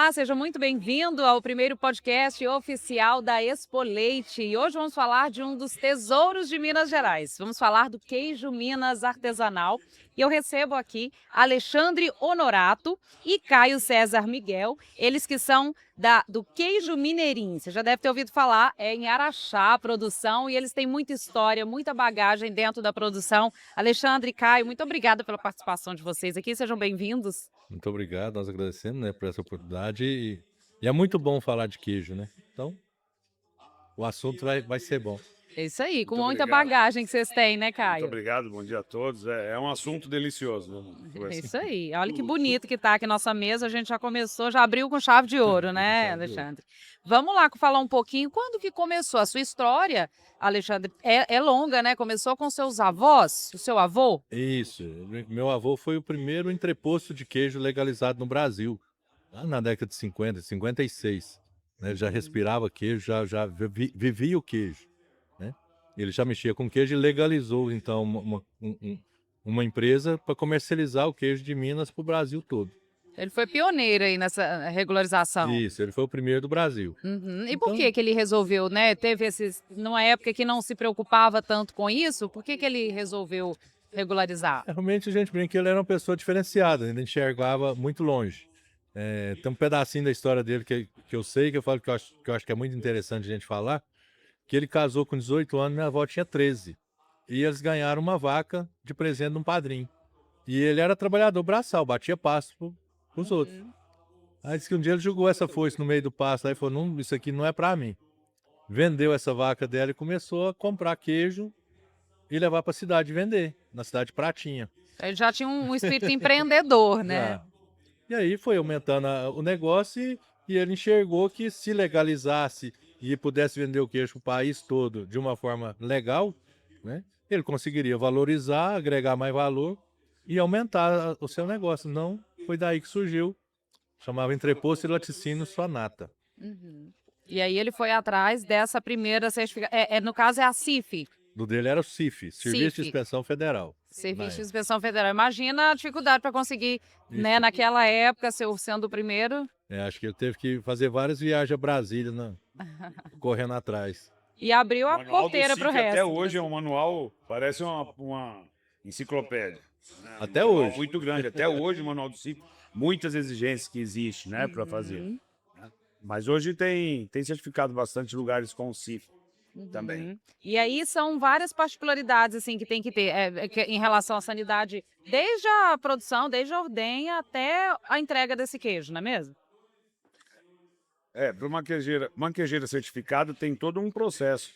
Olá, seja muito bem-vindo ao primeiro podcast oficial da Expo Leite. E hoje vamos falar de um dos tesouros de Minas Gerais. Vamos falar do queijo Minas artesanal. E eu recebo aqui Alexandre Honorato e Caio César Miguel, eles que são do Queijo Mineirinho. Você já deve ter ouvido falar, é em Araxá a produção, e eles têm muita história, muita bagagem dentro da produção. Alexandre e Caio, muito obrigada pela participação de vocês aqui, sejam bem-vindos. Muito obrigado, nós agradecemos, né, por essa oportunidade e é muito bom falar de queijo, né. Então, o assunto vai ser bom. É isso aí, com Muito muita obrigado. bagagem que vocês têm, né, Muito Caio? obrigado, bom dia a todos. É um assunto delicioso, vamos É conversar. isso aí. Olha que bonito que tá aqui nossa mesa. A gente já começou, já abriu com chave de ouro, Com né, chave de ouro. Alexandre? Vamos lá falar um pouquinho. Quando que começou a sua história, Alexandre? É longa, né? Começou com seus avós, o seu avô? Isso, meu avô foi o primeiro entreposto de queijo legalizado no Brasil, lá na década de 50, 56, né, ele já Uhum. respirava queijo, já vivia o queijo, né. Ele já mexia com queijo e legalizou então uma empresa para comercializar o queijo de Minas para o Brasil todo. Ele foi pioneiro aí nessa regularização. Isso, ele foi o primeiro do Brasil. Uhum. E por Então que que ele resolveu, né? Teve esses, numa época que não se preocupava tanto com isso, por que que ele resolveu regularizar? realmente a gente brinca que ele era uma pessoa diferenciada, ele enxergava muito longe. Tem um pedacinho da história dele que eu sei, que eu falo que eu acho que é muito interessante a gente falar, que ele casou com 18 anos, minha avó tinha 13. E eles ganharam uma vaca de presente de um padrinho. E ele era trabalhador braçal, batia pasto pros outros. Uhum. Aí disse que um dia ele jogou essa foice no meio do pasto, aí falou, não, isso aqui não é pra mim. Vendeu essa vaca dela e começou a comprar queijo e levar pra cidade vender, na cidade de Pratinha. Ele já tinha um espírito empreendedor, né? Já. E aí foi aumentando o negócio e ele enxergou que se legalizasse e pudesse vender o queijo para o país todo de uma forma legal, né, ele conseguiria valorizar, agregar mais valor e aumentar o seu negócio. Não, foi daí que surgiu, chamava Entreposto e Laticínio Sonata. Uhum. E aí ele foi atrás dessa primeira certificação. No caso é a CIF, Do dele era o CIF, Serviço de CIF, Inspeção Federal. Serviço de Né? Inspeção Federal. Imagina a dificuldade para conseguir, né, Isso. naquela época, sendo o primeiro. Acho que ele teve que fazer várias viagens a Brasília, né, correndo atrás. E abriu O a manual do porteira para o CIF até resto. hoje é um manual, parece uma enciclopédia. Né? Um Até manual hoje. muito grande. Até hoje o manual do CIF, muitas exigências que existem, né, para fazer. Uhum, Né? Mas hoje tem certificado bastante lugares com o CIF também. uhum. E aí são várias particularidades assim que tem que ter em relação à sanidade, desde a produção, desde a ordenha até a entrega desse queijo, não é mesmo? Para uma queijeira certificada tem todo um processo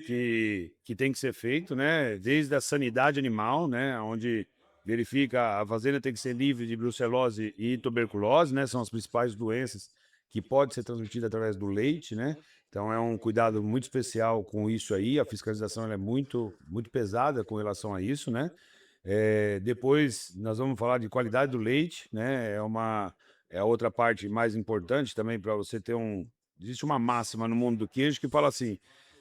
que tem que ser feito, né? Desde a sanidade animal, né? Onde verifica a fazenda tem que ser livre de brucelose e tuberculose, né? São as principais doenças que podem ser transmitidas através do leite, né? Então é um cuidado muito especial com isso aí. A fiscalização ela é muito pesada com relação a isso, né? Depois nós vamos falar de qualidade do leite, né? É a outra parte mais importante também para você ter um. Existe uma máxima no mundo do queijo que fala assim: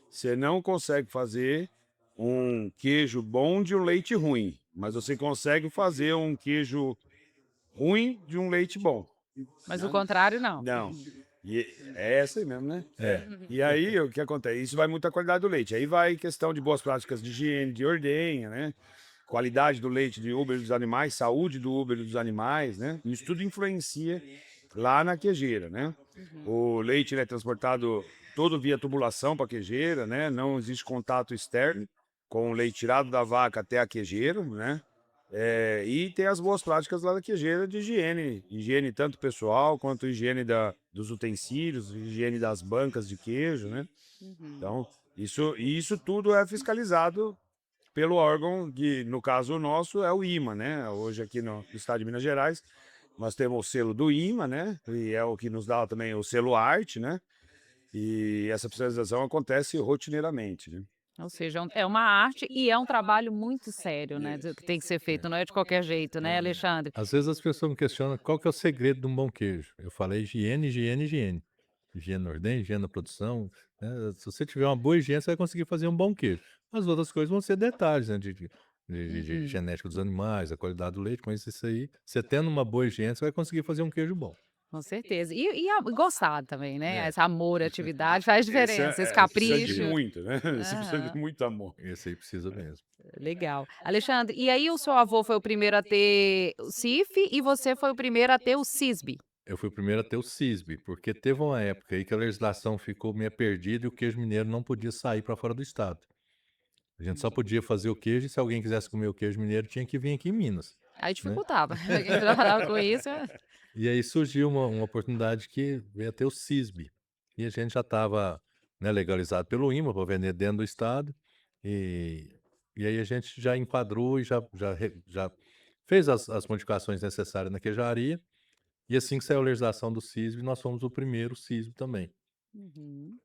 você não consegue fazer um queijo bom de um leite ruim, mas você consegue fazer um queijo ruim de um leite bom. Mas o Né? contrário não. Não. E é essa aí mesmo, né? É. E aí, o que acontece? Isso vai muito a qualidade do leite. Aí vai questão de boas práticas de higiene, de ordenha, né? Qualidade do leite de úbero dos animais, saúde do úbero dos animais, né? Isso tudo influencia lá na queijeira, né? Uhum. O leite ele é transportado todo via tubulação para a queijeira, né? Não existe contato externo com o leite tirado da vaca até a queijeira, né? E tem as boas práticas lá da queijeira de higiene, higiene tanto pessoal quanto higiene dos utensílios, higiene das bancas de queijo, né? Uhum. Então, isso tudo é fiscalizado pelo órgão que, no caso nosso, é o IMA, né? Hoje aqui no estado de Minas Gerais, nós temos o selo do IMA, né? E é o que nos dá também o selo Arte, né? E essa fiscalização acontece rotineiramente, né? Ou seja, é uma arte e é um trabalho muito sério, né, que tem que ser feito, não é de qualquer jeito, né, Alexandre? Às vezes as pessoas me questionam qual que é o segredo de um bom queijo. Eu falei higiene, higiene, higiene. Higiene na ordem, higiene na produção, né, se você tiver uma boa higiene, você vai conseguir fazer um bom queijo. As outras coisas vão ser detalhes, né, de Uhum. genética dos animais, a qualidade do leite, mas isso aí, você tendo uma boa higiene, você vai conseguir fazer um queijo bom. Com certeza. Gostar também, né? É, Esse amor à atividade faz Esse diferença, esse precisa de capricho. muito, né? Você precisa de Aham, muito amor. esse aí precisa mesmo. legal. Alexandre, e aí o seu avô foi o primeiro a ter o CIF e você foi o primeiro a ter o CISB? Eu fui o primeiro a ter o CISB, porque teve uma época aí que a legislação ficou meio perdida e o queijo mineiro não podia sair para fora do estado. A gente só podia fazer o queijo e se alguém quisesse comer o queijo mineiro tinha que vir aqui em Minas, Aí né. dificultava. Quem trabalhava com isso. E aí surgiu uma oportunidade que veio a ter o CISB, e a gente já estava, né, legalizado pelo INMA para vender dentro do estado, e e aí a gente já enquadrou e já fez as modificações necessárias na queijaria, e assim que saiu a legislação do CISB, nós fomos o primeiro CISB também. Uhum.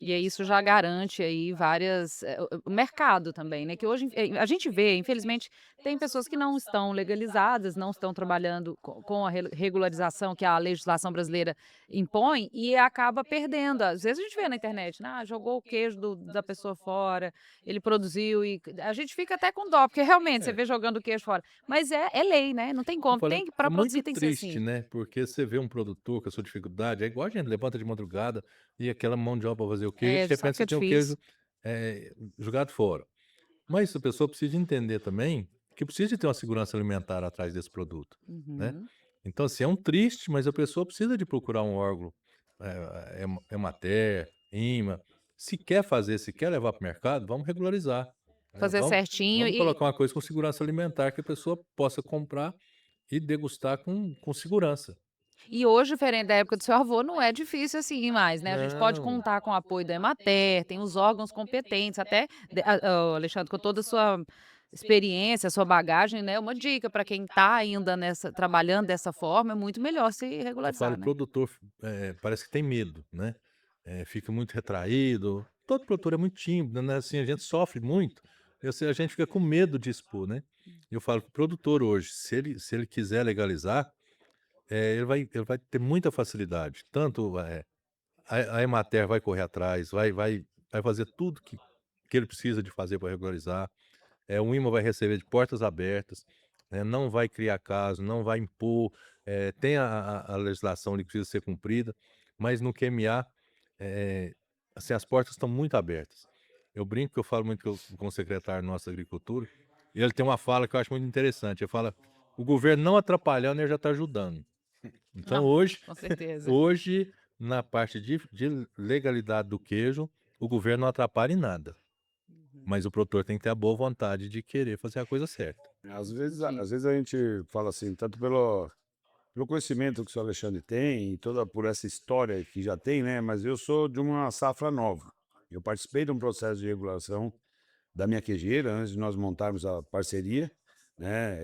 E aí isso já garante aí várias o mercado também, né, que hoje a gente vê, infelizmente, tem pessoas que não estão legalizadas, não estão trabalhando com a regularização que a legislação brasileira impõe e acaba perdendo. Às vezes a gente vê na internet, né, jogou o queijo da pessoa fora, ele produziu e a gente fica até com dó, porque realmente você É. vê jogando o queijo fora, mas é lei, né, não tem Eu como, falei, tem que é pra muito produzir tem que ser triste, assim. né, porque você vê um produtor com a sua dificuldade, é igual a gente levanta de madrugada e aquela mão de obra pra fazer o queijo, É, de sabe repente que você é tem o difícil. queijo, jogado fora. Mas a pessoa precisa entender também que precisa de ter uma segurança alimentar atrás desse produto, né. Uhum. Então, assim, é um triste, mas a pessoa precisa de procurar um órgão, Emater, INMA. Se quer fazer, se quer levar para o mercado, vamos regularizar, né, Fazer certinho vamos e colocar uma coisa com segurança alimentar que a pessoa possa comprar e degustar com segurança. E hoje, diferente da época do seu avô, não é difícil assim mais, né, a gente pode Não, contar com o apoio da Emater, tem os órgãos competentes, até Alexandre, com toda a sua experiência, a sua bagagem, né, uma dica para quem está ainda nessa trabalhando dessa forma, é muito melhor se eu falo, regularizar, o né. produtor, parece que tem medo, né, fica muito retraído. Todo produtor é muito tímido, né, assim, a gente sofre muito, a gente fica com medo de expor, né. Eu falo que o produtor hoje, se ele quiser legalizar, ele vai ter muita facilidade, tanto, a Emater vai correr atrás, vai fazer tudo que ele precisa de fazer para regularizar. O INMA vai receber de portas abertas, né, não vai criar caso, não vai impor, tem a legislação ali que precisa ser cumprida, mas no QMA, assim, as portas estão muito abertas. Eu brinco que eu falo muito com o secretário nosso da agricultura, e ele tem uma fala que eu acho muito interessante, ele fala: "O governo não atrapalhando, ele já está ajudando". Então Não, hoje com certeza. hoje, na parte de legalidade do queijo, o governo não atrapalha em nada. Uhum, Mas o produtor tem que ter a boa vontade de querer fazer a coisa certa. entendi. Às vezes a gente fala assim, tanto pelo conhecimento que o senhor Alexandre tem e toda por essa história que já tem, né? Mas eu sou de uma safra nova. Eu participei de um processo de regulação da minha queijeira antes de nós montarmos a parceria, né?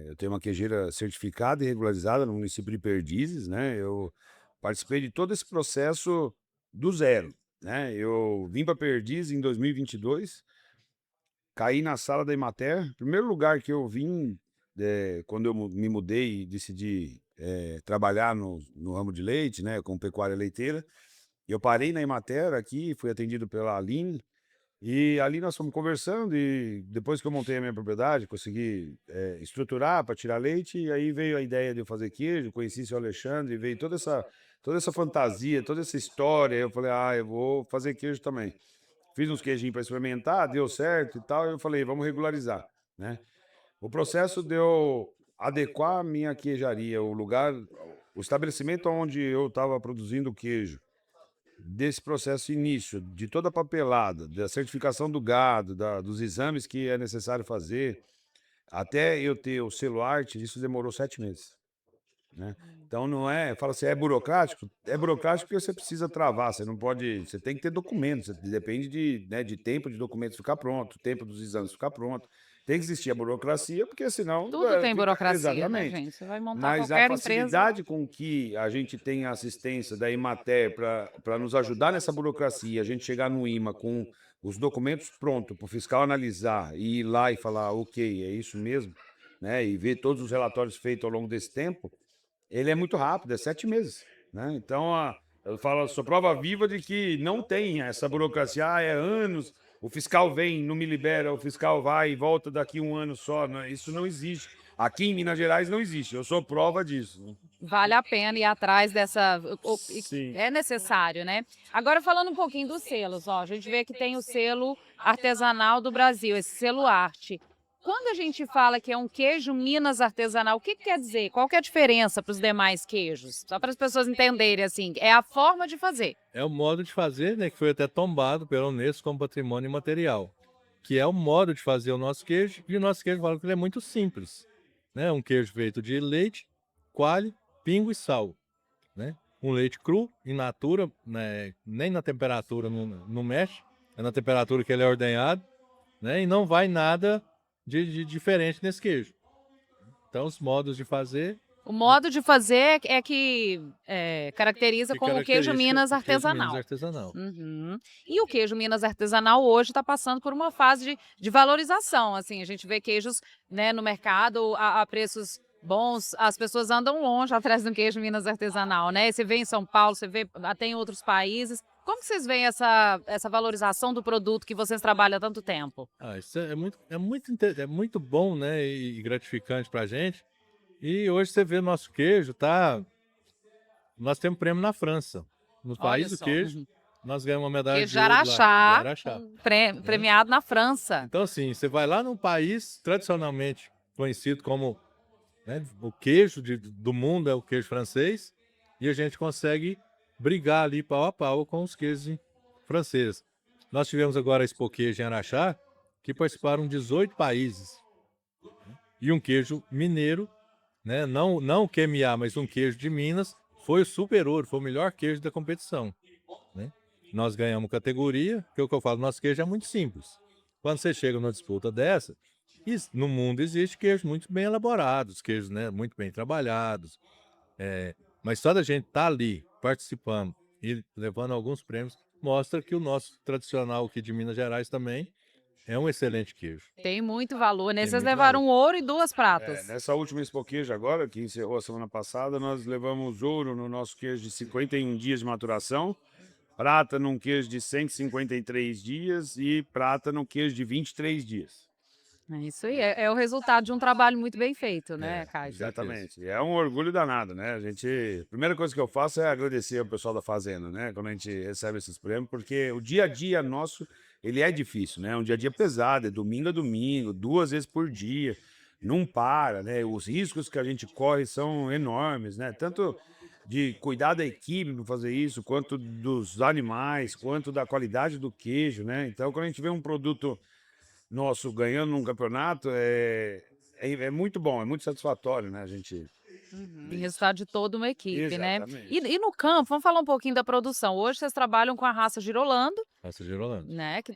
Eu tenho uma queijeira certificada e regularizada no município de Perdizes, né? Eu participei de todo esse processo do zero, né? Eu vim para Perdizes em 2022. Caí na sala da Emater. Primeiro lugar que eu vim, quando eu me mudei e decidi, trabalhar no ramo de leite, né, com pecuária leiteira, eu parei na Emater aqui, fui atendido pela Aline, e ali nós fomos conversando e depois que eu montei a minha propriedade, consegui, estruturar para tirar leite, e aí veio a ideia de eu fazer queijo, conheci seu Alexandre, veio toda essa fantasia, toda essa história, eu falei: "Ah, eu vou fazer queijo também". Fiz uns queijinhos para experimentar, deu certo e tal, e eu falei: "Vamos regularizar", né. O processo de eu adequar a minha queijaria, o lugar, o estabelecimento onde eu estava produzindo o queijo, desse processo início, de toda a papelada, da certificação do gado, dos exames que é necessário fazer, até eu ter o selo arte, isso demorou 7 meses, né. Então não é, fala assim: é burocrático porque você precisa travar, você não pode, você tem que ter documentos, você depende de, né, de tempo de documentos ficar pronto, tempo dos exames ficar pronto, tem que existir a burocracia, porque senão, Tudo tem fica burocracia, né, exatamente. gente? Você vai montar Mas a qualquer empresa. facilidade com que a gente tem a assistência da Emater para nos ajudar nessa burocracia, a gente chegar no IMA com os documentos prontos para o fiscal analisar e ir lá e falar: "Ok, é isso mesmo", né, e ver todos os relatórios feitos ao longo desse tempo, ele é muito rápido, é 7 meses, né. Então eu falo, sou prova viva de que não tem essa burocracia, é anos, o fiscal vem, não me libera, o fiscal vai e volta daqui um ano só, isso não existe. Aqui em Minas Gerais não existe, eu sou prova disso, né. vale a pena ir atrás dessa. Sim. É necessário, né? Agora, falando um pouquinho dos selos, ó, a gente vê que tem o selo artesanal do Brasil, esse selo arte. Quando a gente fala que é um queijo Minas artesanal, o que quer dizer? Qual que é a diferença para os demais queijos? Só para as pessoas entenderem, assim, é a forma de fazer. É o modo de fazer, né, que foi até tombado pela Unesco como patrimônio imaterial, que é o modo de fazer o nosso queijo, e o nosso queijo, fala que ele é muito simples, né? Um queijo feito de leite, coalho, pingo e sal, né? Um leite cru, in natura, né? Nem na temperatura não mexe, é na temperatura que ele é ordenhado, né? E não vai nada de diferente nesse queijo. Então, os modos de fazer O modo de fazer é que caracteriza que como queijo caracteriza Minas o queijo Minas artesanal. artesanal. Uhum. E o queijo Minas artesanal hoje está passando por uma fase de valorização. Assim, a gente vê queijos, né, no mercado a preços bons. As pessoas andam longe atrás do queijo Minas artesanal, né? Você vê em São Paulo, você vê até em outros países. Como que vocês veem essa valorização do produto que vocês trabalham há tanto tempo? Ah, isso é muito bom, né, e gratificante pra gente. E hoje você vê o nosso queijo, tá? Nós temos prêmio na França. No Olha país do só. queijo, nós ganhamos uma medalha Queijo de de ouro lá, de Araxá, Araxá. Né? premiado na França. Então, assim, você vai lá num país tradicionalmente conhecido como, né, o queijo do mundo é o queijo francês, e a gente consegue brigar ali pau a pau com os queijos franceses. Nós tivemos agora a Expo Queijo em Araxá, que participaram 18 países. E um queijo mineiro, né? Não o QMA, mas um queijo de Minas, foi o super ouro, foi o melhor queijo da competição, né? Nós ganhamos categoria, que é o que eu falo, nosso queijo é muito simples. Quando você chega numa disputa dessa, no mundo existe queijos muito bem elaborados, queijos, né, muito bem trabalhados, mas só da gente estar ali participando e levando alguns prêmios, mostra que o nosso tradicional aqui de Minas Gerais também é um excelente queijo. Tem muito valor, né? Tem Vocês muito levaram valor. ouro e 2 pratas. Nessa última Expo Queijo agora, que encerrou a semana passada, nós levamos ouro no nosso queijo de 51 dias de maturação, prata num queijo de 153 dias e prata num queijo de 23 dias. É isso aí, é o resultado de um trabalho muito bem feito, né, É, Caio? Exatamente. É um orgulho danado, né? A primeira coisa que eu faço é agradecer ao pessoal da Fazenda, né? Quando a gente recebe esses prêmios, porque o dia a dia nosso, ele é difícil, né? Um dia a dia pesado, é domingo a domingo, 2 vezes por dia, não para, né? Os riscos que a gente corre são enormes, né? Tanto de cuidar da equipe para fazer isso, quanto dos animais, quanto da qualidade do queijo, né? Então, quando a gente vê um produto nosso ganhando num campeonato, é muito bom, é muito satisfatório, né? A gente. E resultado de toda uma equipe, né? Exatamente. E no campo, vamos falar um pouquinho da produção. Hoje vocês trabalham com a raça Girolando, Raça Girolando. né? Que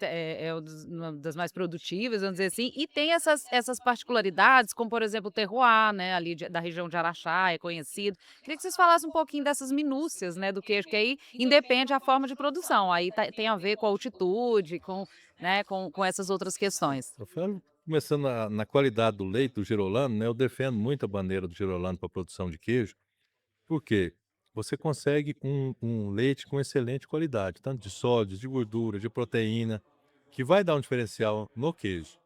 uma das mais produtivas, vamos dizer assim. E tem essas particularidades, como por exemplo o terroir, né? Ali da região de Araxá, é conhecido. Queria que vocês falassem um pouquinho dessas minúcias, né? Do queijo, que aí independe a forma de produção. Aí tem a ver com a altitude, né? Com essas outras questões. Eu falo, começando na qualidade do leite do Girolando, né? Eu defendo muito a bandeira do Girolando para a produção de queijo. Por quê? Você consegue um leite com excelente qualidade, tanto de sódio, de gordura, de proteína, que vai dar um diferencial no queijo.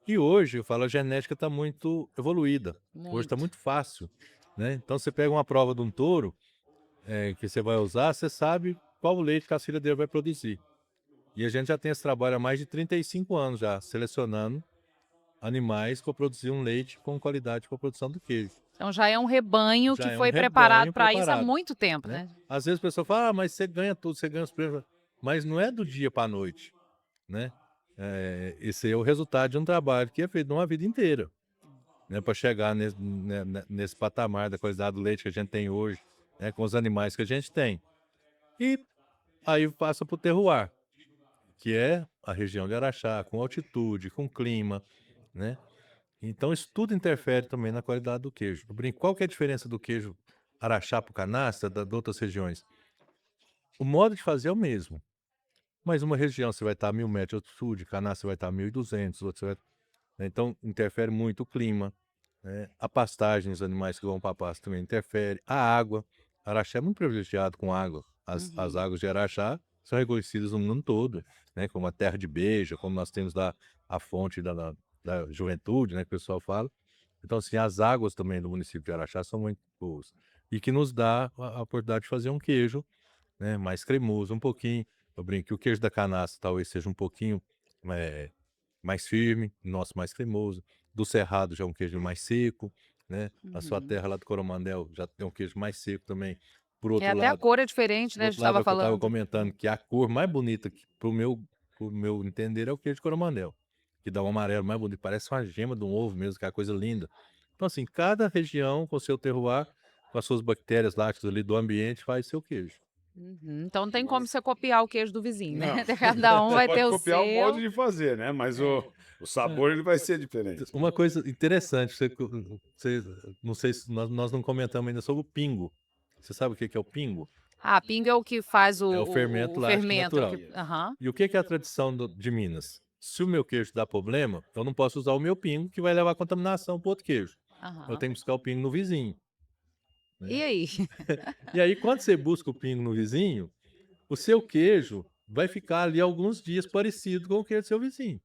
E hoje, eu falo, a genética está muito evoluída. Hoje está Muito. muito fácil, né? Então você pega uma prova de um touro que você vai usar, você sabe qual o leite que a filha dele vai produzir. E a gente já tem esse trabalho há mais de 35 anos já, selecionando animais para produzir um leite com qualidade para a produção do queijo. Então já é um rebanho Já que é um foi preparado rebanho para isso há preparado, muito tempo, né? né? Às vezes a pessoa fala, ah, mas você ganha tudo, você ganha os prêmios. Mas não é do dia para a noite, né? Esse é o resultado de um trabalho que é feito uma vida inteira, né? Para chegar nesse patamar da qualidade do leite que a gente tem hoje, né? Com os animais que a gente tem. E aí passa para o terroir, que é a região de Araxá, com altitude, com clima, né? Então isso tudo interfere também na qualidade do queijo. Eu brinco, qual que é a diferença do queijo Araxá para o canastra de outras regiões? O modo de fazer é o mesmo, mas uma região você vai estar a 1.000 metros de altitude, canastra vai estar a 1.200, outro você vai... né? Então interfere muito o clima, né? A pastagem, os animais que vão para a pasta também interfere, a água. Araxá é muito privilegiado com água. As águas de Araxá são reconhecidas no mundo todo, né? Como a terra de Beja, como nós temos lá a fonte da juventude, né? Que o pessoal fala. Então, assim, as águas também do município de Araxá são muito boas. e que nos dá a oportunidade de fazer um queijo, né, mais cremoso um pouquinho. Eu brinco que o queijo da canastra talvez seja um pouquinho, eh, mais firme, o nosso mais cremoso. Do Cerrado já é um queijo mais seco, né. A sua Uhum. terra lá do Coromandel já tem um queijo mais seco também. Por É, outro até a lado cor é diferente, por né, a outro gente lado estava é o que eu estava falando. comentando, que a cor mais bonita que para o meu entender é o queijo de Coromandel, que dá um amarelo mais bonito, parece uma gema de um ovo mesmo, que é uma coisa linda. Então assim, cada região com seu terroir, com as suas bactérias lácteas ali do ambiente, faz seu queijo. Uhum. Então não tem como você copiar o queijo do vizinho, né, Não, cada um você vai ter pode o copiar o modo seu. de fazer, né? Mas É. o sabor ele vai ser diferente. Uma coisa interessante, você não sei se nós não comentamos ainda sobre o pingo. Você sabe o que que é o pingo? Ah, pinga é o que faz o É o o fermento o láctico fermento, é o que natural. aham, E o que que é a tradição de Minas? Se o meu queijo dá problema, eu não posso usar o meu pingo, que vai levar contaminação para outro queijo. Eu aham. tenho que buscar o pingo no vizinho, E né. aí? E aí, quando você busca o pingo no vizinho, o seu queijo vai ficar ali alguns dias parecido com o queijo do seu vizinho.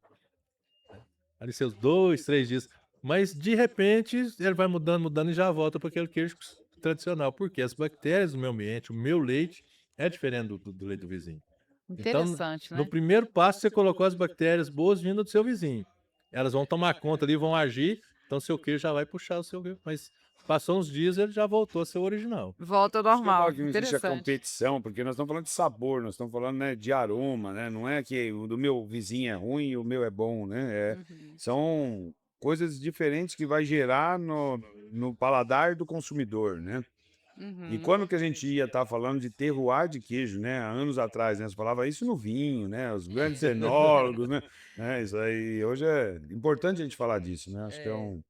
Ali seus 2, 3 dias, mas de repente ele vai mudando, mudando e já volta para aquele queijo tradicional, porque as bactérias do meu ambiente, o meu leite é diferente do leite do vizinho. Então, Interessante, no né. primeiro passo, você colocou as bactérias boas-vindas do seu vizinho. Elas vão tomar conta ali, vão agir, então seu queijo já vai puxar o seu queijo, mas passou uns dias, ele já voltou a ser o original. Volta ao Por isso que eu falo normal, que não existe a interessante. competição, porque nós estamos falando de sabor, nós estamos falando, né, de aroma, né? Não é que o do meu vizinho é ruim e o meu é bom, né? Uhum, São coisas diferentes que vai gerar no paladar do consumidor, né? E uhum. quando que a gente ia estar falando de terroir de queijo, né? Há anos atrás, né? Você falava isso no vinho, né? Os grandes enólogos, né? Isso aí, hoje é importante a gente falar disso, né? Acho que é É. um...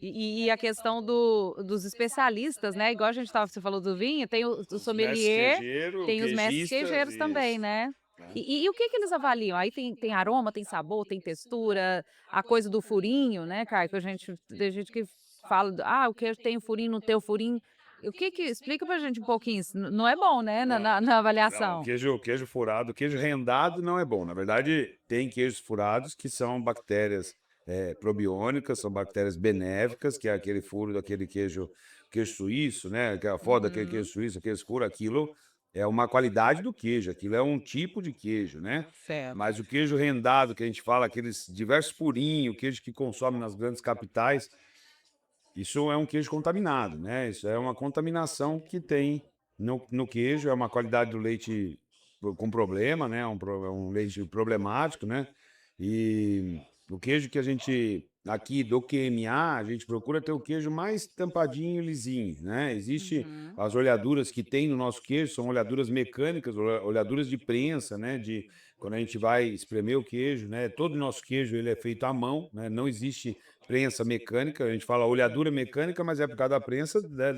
E a questão dos especialistas, né, igual a gente estava você falou do vinho, tem o Os mestres sommelier, queijeiros, tem os mestres queijistas, queijeiros também, isso. né. Né? E o que que eles avaliam? Aí tem aroma, tem sabor, tem textura, a coisa do furinho, né, Caio, que a gente tem gente que fala: "Ah, o queijo tem o furinho, não tem o furinho". O que que explica pra gente um pouquinho isso, não é bom, né, na Não. na na Não, avaliação? queijo furado, queijo rendado não é bom. Na verdade, tem queijos furados que são bactérias probiônicas, são bactérias benéficas, que é aquele furo daquele queijo suíço, né? Que é a foda daquele Uhum, queijo suíço, aqueles furos, aquilo é uma qualidade do queijo, aquilo é um tipo de queijo, né? certo. Mas o queijo rendado, que a gente fala, aqueles diversos furinhos, queijo que consome nas grandes capitais, isso é um queijo contaminado, né? Isso é uma contaminação que tem no queijo, é uma qualidade do leite com problema, né? É um leite problemático, né? E o queijo que a gente aqui do QMA, a gente procura ter o queijo mais tampadinho e lisinho, né? Existe Uhum. as olhaduras que tem no nosso queijo, são olhaduras mecânicas, olhaduras de prensa, né? De quando a gente vai espremer o queijo, né? Todo o nosso queijo ele é feito à mão, né? Não existe prensa mecânica, a gente fala olhadura mecânica, mas é por causa da prensa, né,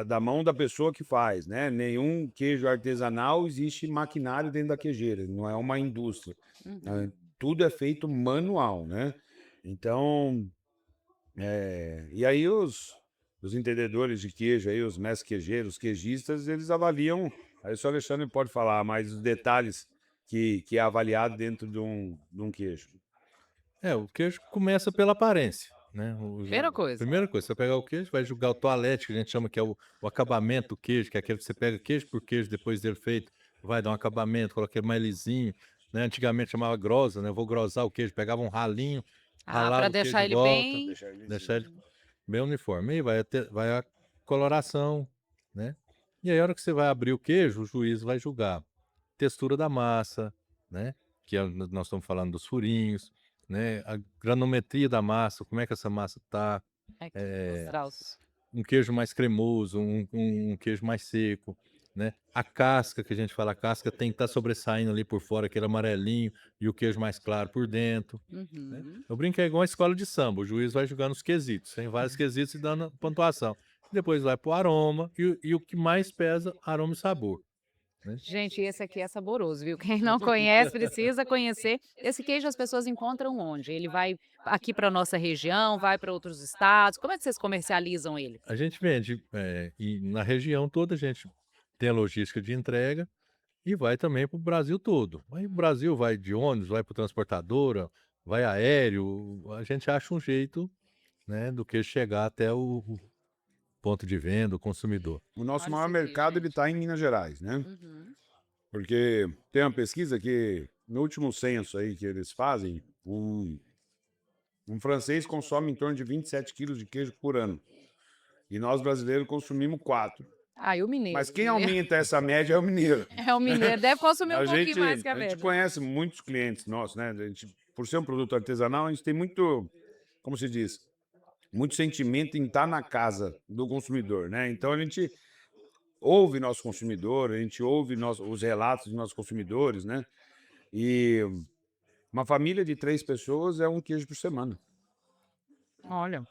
da mão da pessoa que faz, né? Nenhum queijo artesanal existe maquinário dentro da queijeira, não é uma indústria, né? Uhum. Tudo é feito manual, né? Então, e aí os entendedores de queijo, aí, os mestres queijeiros, os queijistas, eles avaliam, aí o senhor Alexandre pode falar mais os detalhes que é avaliado dentro de um queijo. É, o queijo começa pela aparência, né. Primeira coisa. Primeira coisa, você vai pegar o queijo, vai julgar o toalete, que a gente chama que é o acabamento do queijo, que é aquele que você pega queijo por queijo depois dele feito, vai dar um acabamento, coloca ele mais lisinho, né. Antigamente chamava grosa, né, vou grosar o queijo, pegava um ralinho, Ah, para ralava o queijo deixar em ele volta, bem. Deixar ele deixar lisinho. ele bem uniforme. Aí vai a coloração, né. E aí a hora que você vai abrir o queijo, o juiz vai julgar textura da massa, né, que nós estamos falando dos furinhos, né, a granometria da massa, como é que essa massa tá, Aqui, os eh, graus. um queijo mais cremoso, um queijo mais seco, né, a casca que a gente fala, a casca tem que estar sobressaindo ali por fora, aquele amarelinho, e o queijo mais claro por dentro, né. Uhum. Eu brinco que é igual a escola de samba, o juiz vai julgando os quesitos, tem vários quesitos e dando pontuação. Depois vai para o aroma e o que mais pesa, aroma e sabor, né. Gente, esse aqui é saboroso, viu? Quem não conhece precisa conhecer. Esse queijo as pessoas encontram onde? Ele vai aqui para nossa região, vai para outros estados? Como é que vocês comercializam ele? A gente vende, e na região toda a gente tem a logística de entrega e vai também para o Brasil todo. Aí o Brasil vai de ônibus, vai por transportadora, vai aéreo, a gente acha um jeito, né, do que chegar até ponto de venda, o consumidor. O nosso Olha maior isso aqui, mercado ele gente. está em Minas Gerais, né? Uhum. Porque tem uma pesquisa que, no último censo aí que eles fazem, um francês consome em torno de 27 quilos de queijo por ano. E nós, brasileiros, consumimos 4. Ah, e o mineiro? Mas O quem mineiro aumenta essa média é o mineiro. é o mineiro, deve consumir um A pouquinho gente, mais que a a gente média. conhece muitos clientes nossos, né? A gente, por ser um produto artesanal, a gente tem muito, como se diz, muito sentimento em estar na casa do consumidor, né? Então a gente ouve nosso consumidor, a gente ouve os relatos dos nossos consumidores, né? E uma família de 3 pessoas é um queijo por semana. Olha,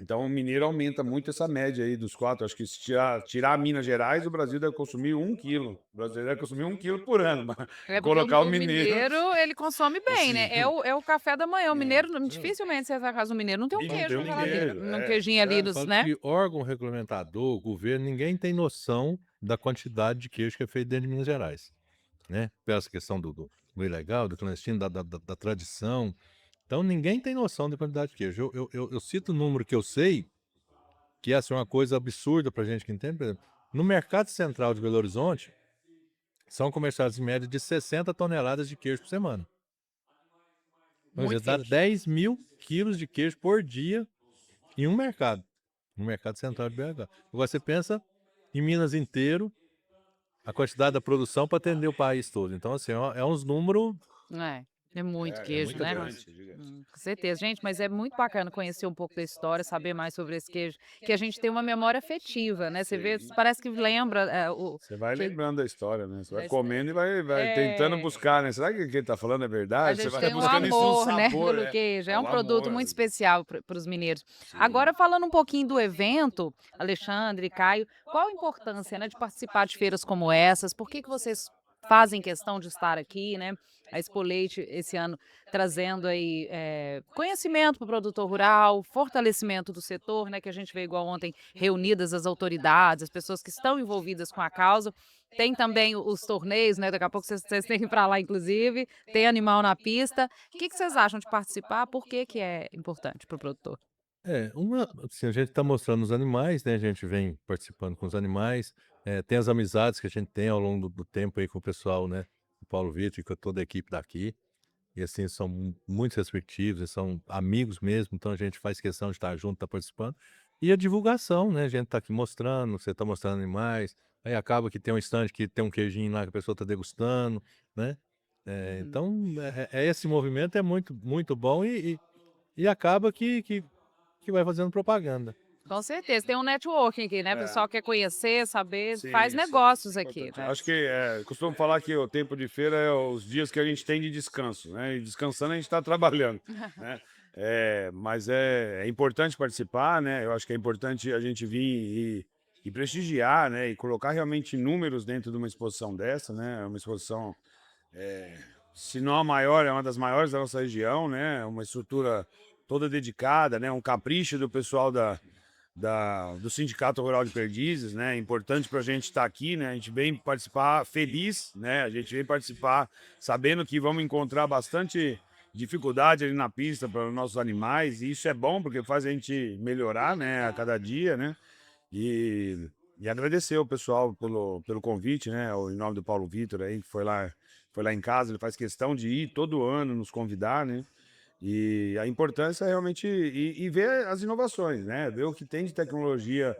Então o mineiro aumenta muito essa média aí dos 4. Acho que se tirar Minas Gerais, o Brasil deve consumir 1 quilo. O brasileiro deve consumir 1 quilo por ano. Mas é porque colocar o o mineiro. mineiro, ele consome bem, né? Sim. É o café da manhã. O mineiro, dificilmente você vai na casa do mineiro, não tem um E não queijo tem na um geladeira. queijo, Um queijinho ali, Eu falo né? que órgão regulamentador, governo, ninguém tem noção da quantidade de queijo que é feito dentro de Minas Gerais, né? Pela essa questão do ilegal, do clandestino, da tradição. Então, ninguém tem noção da quantidade de queijo. Eu cito o número que eu sei, que é assim, uma coisa absurda para gente que entende. Por exemplo, no Mercado Central de Belo Horizonte, são comercializados em média de 60 toneladas de queijo por semana. Então, Muito dá queijo. 10 mil quilos de queijo por dia em um mercado, no Mercado Central de BH. Agora você pensa em Minas inteiro, a quantidade da produção para atender o país todo. Então, assim, é uns números. É muito É queijo, muito né? grande, é gigante. Com certeza. Gente, mas é muito bacana conhecer um pouco da história, saber mais sobre esse queijo, que a gente tem uma memória afetiva, né? Você vê, Sim. parece que lembra Você vai que lembrando da história, né? Você vai da his- comendo e vai tentando é, buscar, né? Será que o que ele tá falando é a verdade? Você gente vai tem um buscando isso no amor, né, sabor, pelo né? queijo. É É um o produto muito amor. especial para os mineiros. Sim. Agora, falando um pouquinho do evento, Alexandre, Caio, qual a importância, né, de participar de feiras como essas? Por que vocês fazem questão de estar aqui, né? A Expo Leite esse ano trazendo aí conhecimento para o produtor rural, fortalecimento do setor, né? Que a gente vê igual ontem reunidas as autoridades, as pessoas que estão envolvidas com a causa. Tem também os torneios, né? Daqui a pouco vocês têm que ir para lá, inclusive. Tem animal na pista. O que vocês acham de participar? Por que é importante para o produtor? Assim, a gente está mostrando os animais, né? A gente vem participando com os animais, tem as amizades que a gente tem ao longo do tempo aí com o pessoal, né? O Paulo Vitor e com toda a equipe daqui. E assim, são muito respectivos, eles são amigos mesmo, então a gente faz questão de estar junto, estar participando. E a divulgação, né? A gente está aqui mostrando, você está mostrando animais, aí acaba que tem um stand que tem um queijinho lá que a pessoa está degustando, né? Uhum. Então, esse movimento é muito, muito bom e acaba que vai fazendo propaganda. Com certeza. Tem um networking aqui, né? O É. pessoal quer conhecer, saber, faz Sim, sim. negócios aqui, Importante. né? Acho que costumo falar que o tempo de feira é os dias que a gente tem de descanso, né? E descansando a gente está trabalhando, né? Mas é importante participar, né? Eu acho que é importante a gente vir e prestigiar, né? E colocar realmente números dentro de uma exposição dessa, né? Uma exposição, se não a maior, é uma das maiores da nossa região, né? Uma estrutura toda dedicada, né? Um capricho do pessoal do Sindicato Rural de Perdizes, né? É importante para a gente estar aqui, né? A gente vem participar feliz, né? A gente vem participar sabendo que vamos encontrar bastante dificuldade ali na pista para os nossos animais, e isso é bom porque faz a gente melhorar, né? A cada dia, né? E agradecer ao pessoal pelo convite, né? Em nome do Paulo Vitor aí, que foi lá em casa, ele faz questão de ir todo ano nos convidar, né? E a importância é realmente ir ver as inovações, né? Ver o que tem de tecnologia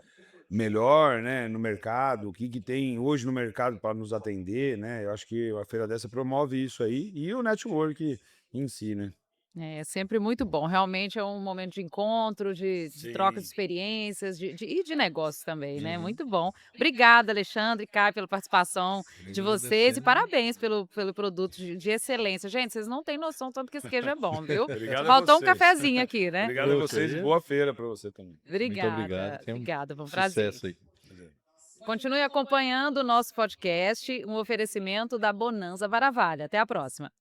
melhor, né, no mercado, o que tem hoje no mercado para nos atender, né? Eu acho que a feira dessa promove isso aí e o network em si, né? É sempre muito bom. Realmente é um momento de encontro, de troca de Sim. experiências e de negócios também, né? Uhum. Muito bom. Obrigada, Alexandre, Caio, pela participação de vocês e parabéns pelo produto de excelência. Gente, vocês não têm noção tanto que esse queijo é bom, viu? Só Obrigado a faltou um vocês. cafezinho aqui, né? Obrigado a Poxa, vocês e boa feira para você também. muito obrigado, Obrigada, tenha um obrigada, foi um prazer. sucesso aí. Continue acompanhando o nosso podcast, um oferecimento da Bonanza Varavalha. Até a próxima.